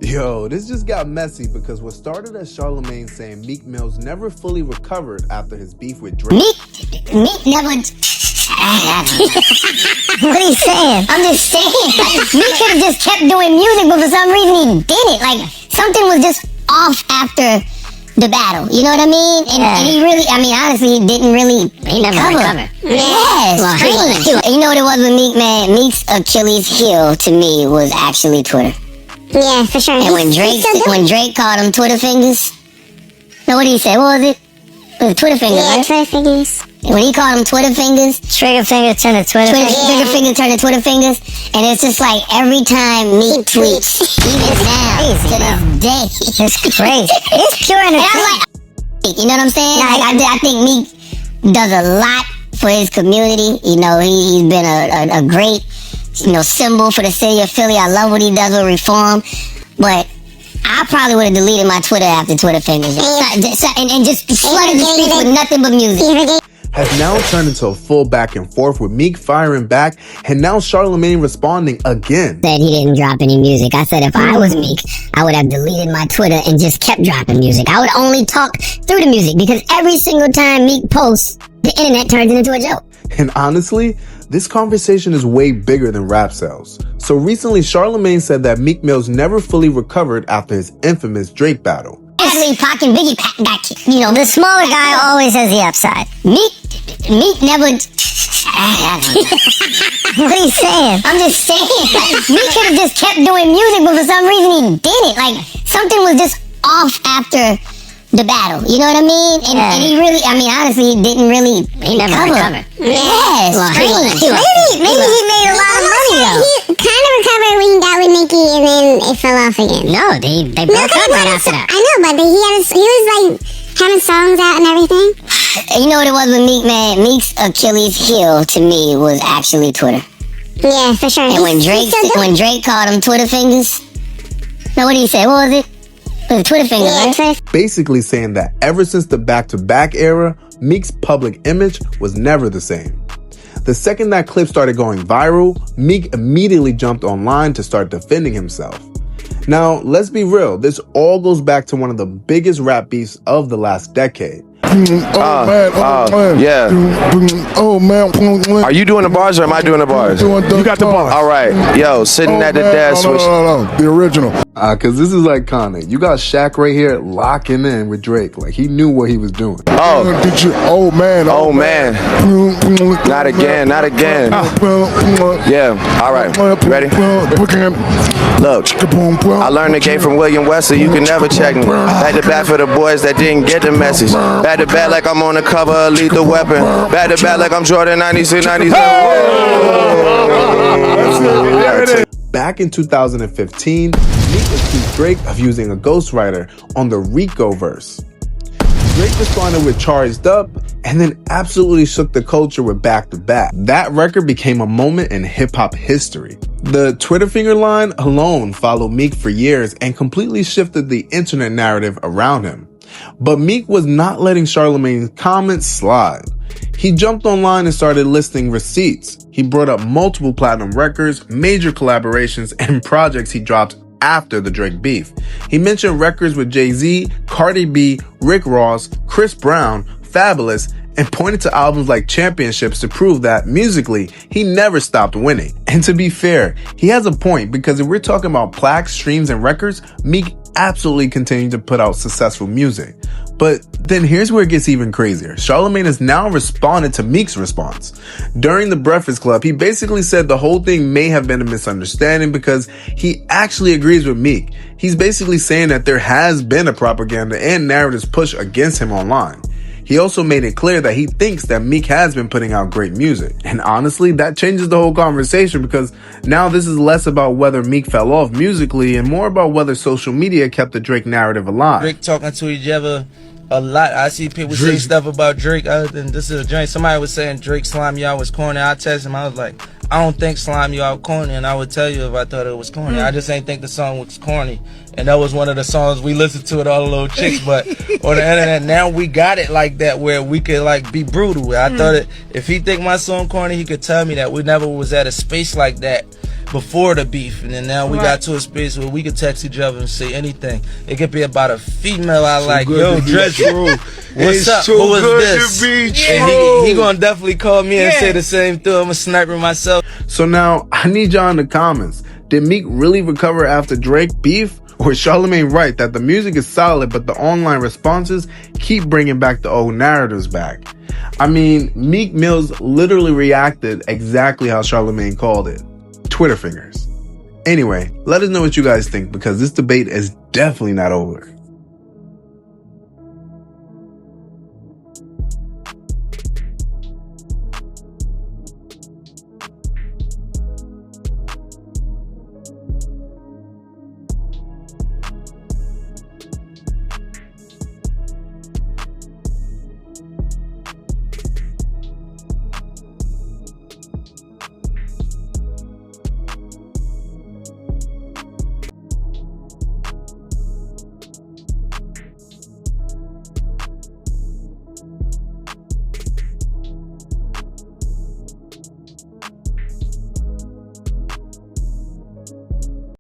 Yo, this just got messy because what started as Charlemagne saying Meek Mill's never fully recovered after his beef with Drake. Meek never... What are you saying? I'm just saying. Meek could have just kept doing music, but for some reason he didn't. Like, something was just off after the battle. You know what I mean? And he really, I mean, honestly, he didn't really recover. Yes, well, you know what it was with Meek, man? Meek's Achilles heel to me was actually Twitter. Yeah, for sure. And when Drake called him Twitter fingers, no, what did he say? What was it? It was Twitter fingers, yeah, right? Twitter fingers. And when he called them Twitter fingers, trigger finger turned to Twitter fingers. Trigger finger turned to Twitter fingers. And it's just like every time Meek tweets, even now, to this day, it's crazy. It's pure entertainment. And I'm like, you know what I'm saying? Like, I think Meek does a lot for his community. You know, he's been a great, symbol for the city of Philly. I love what he does with reform. But I probably would have deleted my Twitter after Twitter fingers. And just flooded the streets with nothing but music. Has now turned into a full back and forth with Meek firing back and now Charlemagne responding again. Said he didn't drop any music. I said if I was Meek, I would have deleted my Twitter and just kept dropping music. I would only talk through the music because every single time Meek posts, the internet turns it into a joke. And honestly, this conversation is way bigger than rap sales. So recently, Charlemagne said that Meek Mill's never fully recovered after his infamous Drake battle. Actually, Pac and Biggie got kicked. The smaller guy always has the upside. Meek never... What are you saying? I'm just saying. Meek could have just kept doing music, but for some reason he didn't. Like, something was just off after the battle. You know what I mean? And he really, I mean, honestly, he didn't really recover. Yes, well, maybe he made a lot of money, though. He kind of recovered when he got with Nicki, and then it fell off again. No, they broke up right after that. I know, but he was like having songs out and everything. You know what it was with Meek, man? Meek's Achilles heel to me was actually Twitter. Yeah, for sure. And when Drake called him Twitter fingers, no, what did he say? What was it? It was Twitter fingers, right? Basically saying that ever since the back-to-back era, Meek's public image was never the same. The second that clip started going viral, Meek immediately jumped online to start defending himself. Now, let's be real, this all goes back to one of the biggest rap beefs of the last decade. Yeah. Oh man. Are you doing the bars or am I doing the bars? You got the bars. All right. Yo, sitting at the desk. No. The original. Cause this is like Kanye. You got Shaq right here locking in with Drake. Like he knew what he was doing. Oh. Oh man. Not again. Yeah. All right. Ready? Look. I learned the game from William Wesley. You can never check me. Back to back for the boys that didn't get the message. Back to back like I'm on the cover of Lethal Weapon. Back to back like I'm Jordan 96, 97. Back in 2015, Meek accused Drake of using a ghostwriter on the Rico verse. Drake responded with Charged Up and then absolutely shook the culture with Back to Back. That record became a moment in hip-hop history. The Twitter finger line alone followed Meek for years and completely shifted the internet narrative around him. But Meek was not letting Charlemagne's comments slide. He jumped online and started listing receipts. He brought up multiple platinum records, major collaborations, and projects he dropped after the Drake beef. He mentioned records with Jay-Z, Cardi B, Rick Ross, Chris Brown, Fabulous, and pointed to albums like Championships to prove that, musically, he never stopped winning. And to be fair, he has a point because if we're talking about plaques, streams, and records, Meek absolutely continued to put out successful music. But then here's where it gets even crazier. Charlemagne has now responded to Meek's response. During the Breakfast Club, he basically said the whole thing may have been a misunderstanding because he actually agrees with Meek. He's basically saying that there has been a propaganda and narratives push against him online. He also made it clear that he thinks that Meek has been putting out great music. And honestly, that changes the whole conversation because now this is less about whether Meek fell off musically and more about whether social media kept the Drake narrative alive. Drake talking to each other a lot. I see people say stuff about Drake other than this is a joint. Somebody was saying Drake Slime You Out was corny. I texted him, I was like, I don't think Slime You Out corny, and I would tell you if I thought it was corny. I just ain't think the song was corny. And that was one of the songs we listened to with all the little chicks. But on the internet, now we got it like that where we could like be brutal. I thought if he think my song corny, he could tell me that. We never was at a space like that before the beef, and then now we got to a space where we could text each other and say anything. It could be about a female I like. Yo, Dredge, what's up? Who is this? And he gonna definitely call me and say the same thing. I'm a sniper myself. So now, I need y'all in the comments. Did Meek really recover after Drake beef? Or is Charlemagne right that the music is solid, but the online responses keep bringing back the old narratives back? I mean, Meek Mill's literally reacted exactly how Charlemagne called it. Twitter fingers. Anyway, let us know what you guys think, because this debate is definitely not over.